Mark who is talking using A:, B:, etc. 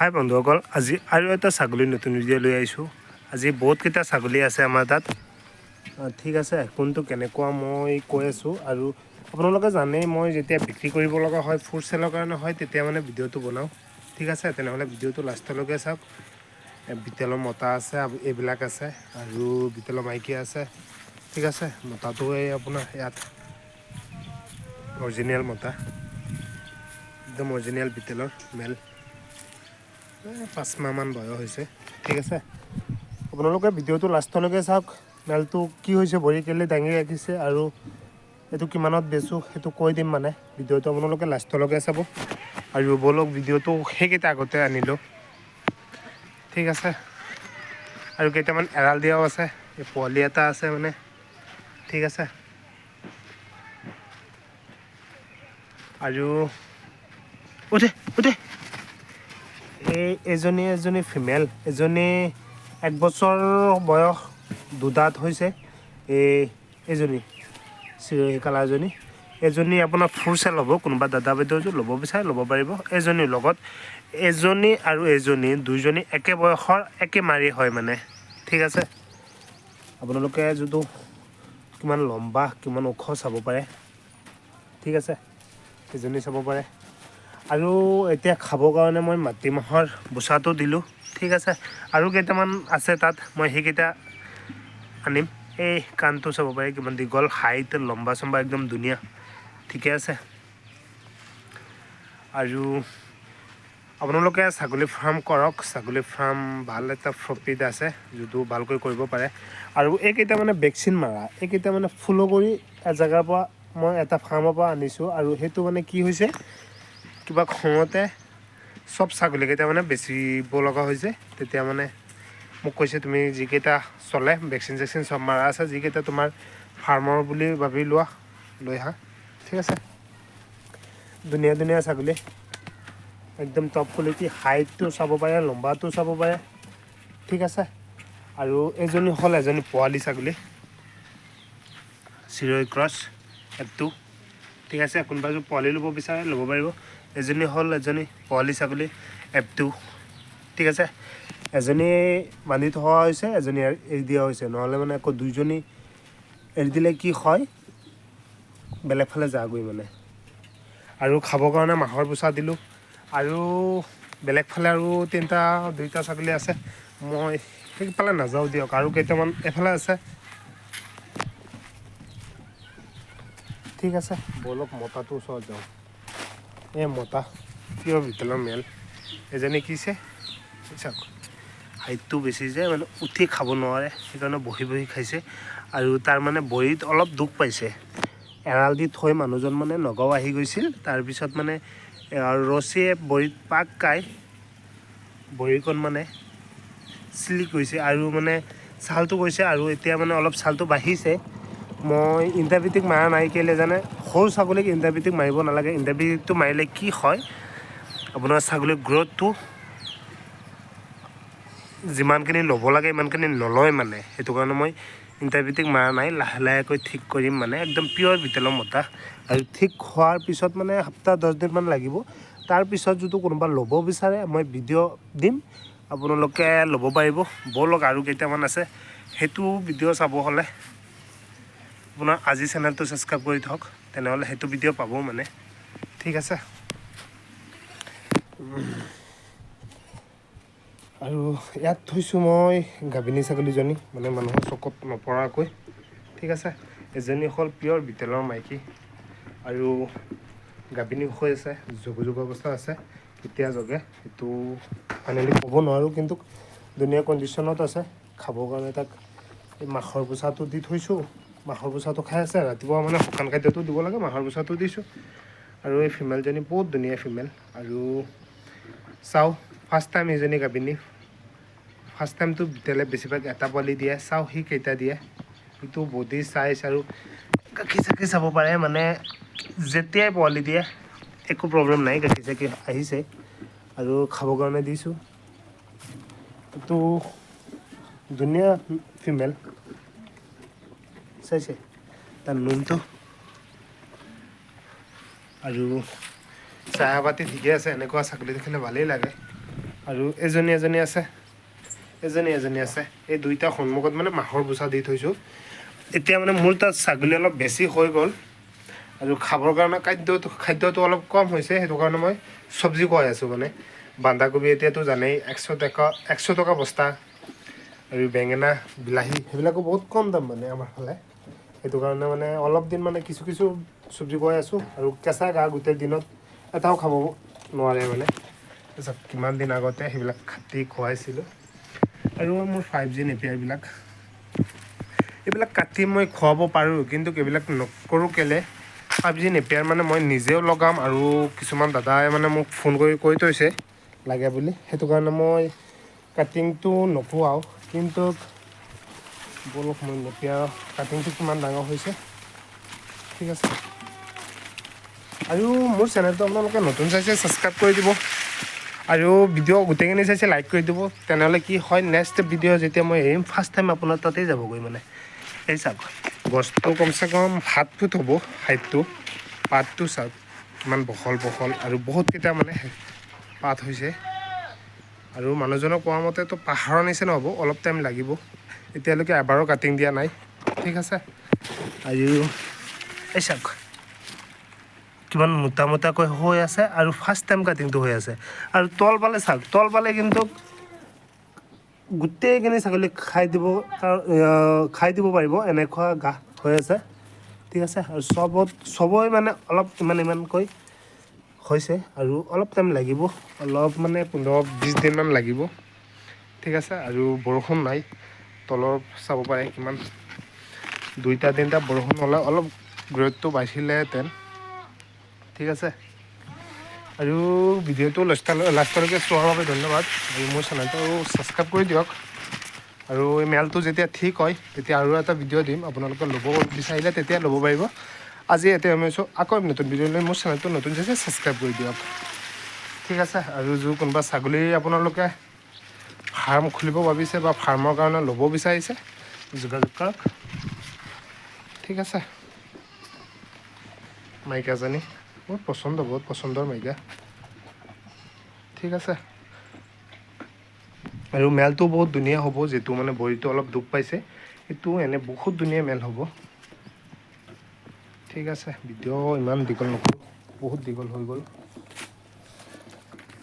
A: হাই বন্ধুসকল, আজি আৰু এটা ছাগলী নতুন ভিডিঅ' লৈ আহিছোঁ। আজি বহুতকেইটা ছাগলী আছে আমাৰ তাত। ঠিক আছে, কোনটো কেনেকুৱা মই কৈ আছোঁ। আৰু আপোনালোকে জানেই মই যেতিয়া বিক্ৰী কৰিব লগা হয়, ফুড চেলৰ কাৰণে হয়, তেতিয়া মানে ভিডিঅ'টো বনাওঁ। ঠিক আছে, তেনেহ'লে ভিডিঅ'টো লাষ্টলৈকে চাওক। বিটেলৰ মতা আছে, এইবিলাক আছে, আৰু বিটেলৰ মাইকী আছে। ঠিক আছে, মতাটো এই আপোনাৰ ইয়াত অৰিজিনেল মতা, একদম অৰিজিনেল বিটেলৰ মেল। 5 মাহমান বয়স হৈছে। ঠিক আছে, আপোনালোকে ভিডিঅ'টো লাষ্টলৈকে চাওক। মেলটো কি হৈছে, ভৰি কেলে দাঙি ৰাখিছে, আৰু এইটো কিমানত বেচোঁ সেইটো কৈ দিম। মানে ভিডিঅ'টো আপোনালোকে লাষ্টলৈকে চাব। আৰু ব'লক ভিডিঅ'টো সেইকেইটা আগতে আনিলোঁ। ঠিক আছে, আৰু কেইটামান এৰাল দিয়াও আছে। এই পোৱালি এটা আছে মানে। ঠিক আছে, আৰু উঠে এজনী ফিমেল, এজনী 1 বছৰ বয়স, দুদাঁত হৈছে। এইজনী চিৰহি কালাৰজনী, এজনী আপোনাৰ ফুল চেল হ'ব। কোনোবা দাদা বাইদেউ ল'ব বিচাৰে ল'ব পাৰিব। এজনীৰ লগত এজনী আৰু এজনী, দুইজনী একে বয়সৰ, একে মাৰি হয় মানে। ঠিক আছে, আপোনালোকে যিটো কিমান লম্বা, কিমান ওখ চাব পাৰে। ঠিক আছে, এজনী চাব পাৰে। আৰু এতিয়া খাবৰ কাৰণে মই মাটিমাহৰ বোচাটো দিলোঁ। ঠিক আছে, আৰু কেইটামান আছে তাত, মই সেইকেইটা আনিম। এই কাণটো চাব পাৰে কিমান দীঘল, হাইট, লম্বা চম্বা একদম ধুনীয়া। ঠিকে আছে, আৰু আপোনালোকে ছাগলী ফাৰ্ম কৰক। ছাগলী ফাৰ্ম ভাল এটা প্ৰফিট আছে, যিটো ভালকৈ কৰিব পাৰে। আৰু এইকেইটা মানে ভেকচিন মাৰা, এইকেইটা মানে ফ'ল' কৰি এজেগাৰ পৰা মই এটা ফাৰ্মৰ পৰা আনিছোঁ। আৰু সেইটো মানে কি হৈছে, কিবা খঙতে চব ছাগলীকেইটা মানে বেচিব লগা হৈছে। তেতিয়া মানে মোক কৈছে, তুমি যিকেইটা চলে ভেকচিন চেকচিন চব মাৰা আছে, যিকেইটা তোমাৰ ফাৰ্মৰ বুলি ভাবি লোৱা, লৈ আহা। ঠিক আছে, ধুনীয়া ছাগলী, একদম টপ কোৱালিটি। হাইটটো চাব পাৰে, লম্বাটো চাব পাৰে। ঠিক আছে, আৰু এজনী হ'ল এজনী পোৱালি ছাগলী, চিৰৈ ক্ৰছ F2। ঠিক আছে, কোনোবা যদি পোৱালি ল'ব বিচাৰে ল'ব পাৰিব। এজনী হ'ল এজনী পোৱালি ছাগলী F2। ঠিক আছে, এজনী বান্ধি থোৱা হৈছে, এজনী এৰি দিয়া হৈছে। নহ'লে মানে আকৌ দুইজনী এৰি দিলে কি হয়, বেলেগ ফালে যাগৈ মানে। আৰু খাবৰ কাৰণে মাহৰ পোচা দিলোঁ। আৰু বেলেগ ফালে আৰু দুইটা ছাগলী আছে। মই সেইফালে নাযাওঁ দিয়ক, আৰু কেইটামান এফালে আছে। ঠিক আছে, ব'লক মতাটোৰ ওচৰত যাওঁ। এই মতা পিয়ৰ বিটেলৰ মেল, এজনী কিছে চাওক। হাইটটো বেছি যে, মানে উঠি খাব নোৱাৰে, সেইকাৰণে বহি খাইছে। আৰু তাৰ মানে ভৰিত অলপ দুখ পাইছে। এৰাল দি থৈ মানুহজন মানে নগাঁও আহি গৈছিল। তাৰপিছত মানে ৰছীয়ে ভৰিত পাক খাই ভৰিখন মানে চিলিক গৈছে, আৰু মানে ছালটো গৈছে। আৰু এতিয়া মানে অলপ ছালটো বাঢ়িছে। মই এণ্টিবায়'টিক মাৰা নাই, কেলৈ জানে, সৰু ছাগলীক এণ্টিবায়'টিক মাৰিব নালাগে। এণ্টিবায়'টিকটো মাৰিলে কি হয়, আপোনাৰ ছাগলীৰ গ্ৰ'থটো যিমানখিনি ল'ব লাগে ইমানখিনি নলয় মানে। সেইটো কাৰণে মই এণ্টিবায়'টিক মাৰা নাই, লাহেকৈ ঠিক কৰিম মানে। একদম পিয়ৰ বিটেলৰ মতা। আৰু ঠিক হোৱাৰ পিছত মানে সপ্তাহ 10 দিনমান লাগিব। তাৰপিছত যদি কোনোবা ল'ব বিচাৰে মই ভিডিঅ' দিম, আপোনালোকে ল'ব পাৰিব। ব'লক, আৰু কেইটামান আছে, সেইটো ভিডিঅ' চাব হ'লে আপোনাৰ আজি চেনেলটো ছাবস্ক্ৰাইব কৰি থওক, তেনেহ'লে সেইটো ভিডিঅ' পাব মানে। ঠিক আছে, আৰু ইয়াত থৈছোঁ মই গাভিনী ছাগলীজনী, মানে মানুহৰ চকুত নপৰাকৈ। ঠিক আছে, এজনী হ'ল পিয়ৰ বিটেলৰ মাইকী, আৰু গাভিনী হৈ আছে, যুগ অৱস্থা আছে। কেতিয়া জগে সেইটো ফাইনেলি ক'ব নোৱাৰোঁ, কিন্তু ধুনীয়া কণ্ডিশ্যনত আছে। খাবৰ কাৰণে তাক এই মাহৰ পোচাটো দি থৈছোঁ। মাহৰ পোচাটো খাই আছে। ৰাতিপুৱা মানে শুকান খাদ্যটো দিব লাগে, মাহৰ পোচাটো দিছোঁ। আৰু এই ফিমেলজনী বহুত ধুনীয়া ফিমেল। আৰু চাওঁ, ফাৰ্ষ্ট টাইম এইজনী গাভিনী। ফাৰ্ষ্ট টাইমটো বিটেলে বেছিভাগ এটা পোৱালি দিয়ে। চাওঁ সি কেইটা দিয়ে, সেইটো বডি চাইজ আৰু গাখীৰ চাখীৰ চাব পাৰে। মানে যেতিয়াই পোৱালি দিয়ে একো প্ৰব্লেম নাই, গাখীৰ চাখীৰ আহিছে। আৰু খাবৰ কাৰণে দিছোঁ। এইটো ধুনীয়া ফিমেল, চাইছে তাৰ নোমটো। আৰু চাহ পাতি ঠিকে আছে, এনেকুৱা ছাগলী দেখিলে ভালেই লাগে। আৰু এজনী আছে এজনী আছে এই দুইটা সন্মুখত মানে মাহৰ বোচা দি থৈছোঁ এতিয়া মানে মোৰ তাত ছাগলী অলপ বেছি হৈ গ'ল আৰু খাবৰ কাৰণে খাদ্যটো অলপ কম হৈছে সেইটো কাৰণে মই চব্জি খুৱাই আছোঁ মানে বন্ধাকবি এতিয়াতো জানেই 100 টকা বস্তা আৰু বেঙেনা বিলাহী সেইবিলাকো বহুত কম দাম মানে আমাৰ ফালে সেইটো কাৰণে মানে অলপ দিন মানে কিছু চব্জি খুৱাই আছোঁ আৰু কেঁচা ঘাঁহ গোটেই দিনত এটাও খাব নোৱাৰে মানে তাৰপিছত কিমান দিন আগতে সেইবিলাক কাটি খুৱাইছিলোঁ আৰু মোৰ 5G নেপিয়াৰবিলাক এইবিলাক কাটি মই খুৱাব পাৰোঁ কিন্তু এইবিলাক নকৰোঁ কেলে 5G নেপিয়াৰ মানে মই নিজেও লগাম আৰু কিছুমান দাদাই মানে মোক ফোন কৰি কৈ থৈছে লাগে বুলি সেইটো কাৰণে মই কাটিংটো নকৰোঁ কিন্তু বলক মই নেপিয়াৰ কাটিংটো কিমান ডাঙৰ হৈছে ঠিক আছে আৰু মোৰ চেনেলটো আপোনালোকে নতুন চাইছে ছাবস্ক্ৰাইব কৰি দিব আৰু ভিডিঅ' গোটেইখিনি চাইছে লাইক কৰি দিব তেনেহ'লে কি হয় নেক্সট ভিডিঅ' যেতিয়া মই এৰিম ফাৰ্ষ্ট টাইম আপোনাৰ তাতেই যাবগৈ মানে এই চাওক গছটো কমচে কম 7 ফুট হ'ব হাইটটো পাতটো চাওক কিমান বহল আৰু বহুতকেইটা মানে পাত হৈছে আৰু মানুহজনক কোৱা মতেতো পাহাৰৰ নিচিনা হ'ব অলপ টাইম লাগিব এতিয়ালৈকে এবাৰো কাটিং দিয়া নাই ঠিক আছে আৰু এই চাওক কিমান মোটাকৈ হৈ আছে আৰু ফাৰ্ষ্ট টাইম কাটিংটো হৈ আছে আৰু তল পালে চাওক তল পালে কিন্তু গোটেইখিনি ছাগলী খাই দিব পাৰিব এনেকুৱা ঘাঁহ হৈ আছে ঠিক আছে আৰু চবই মানে অলপ ইমানকৈ হৈছে আৰু অলপ টাইম লাগিব অলপ মানে 15-20 দিনমান লাগিব ঠিক আছে আৰু বৰষুণ নাই তলৰ চাব পাৰে কিমান 2-3টা বৰষুণ হ'লে অলপ গ্ৰ'থটো বাঢ়িলেহেঁতেন ঠিক আছে আৰু ভিডিঅ'টো লাষ্টলৈকে চোৱাৰ বাবে ধন্যবাদ আৰু মোৰ চেনেলটো ছাবস্ক্ৰাইব কৰি দিয়ক আৰু এই মেলটো যেতিয়া ঠিক হয় তেতিয়া আৰু এটা ভিডিঅ' দিম আপোনালোকে ল'ব বিচাৰিলে তেতিয়া ল'ব পাৰিব আজি এতিয়া আমি আকৌ নতুন ভিডিঅ' লৈ মোৰ চেনেলটো নতুন চাইছে ছাবস্ক্ৰাইব কৰি দিয়ক ঠিক আছে আৰু কোনোবা ছাগলী আপোনালোকে ফাৰ্ম খুলিব ভাবিছে বা ফাৰ্মৰ কাৰণে ল'ব বিচাৰিছে যোগাযোগ কৰক ঠিক আছে মাইকাজনী বহুত পচন্দৰ মাইকা ঠিক আছে আৰু মেলটো বহুত ধুনীয়া হ'ব যিটো মানে ভৰিটো অলপ দুখ পাইছে সেইটো এনে বহুত ধুনীয়া মেল হ'ব ঠিক আছে ভিডিঅ' ইমান দীঘল নকৰোঁ বহুত দীঘল হৈ গ'ল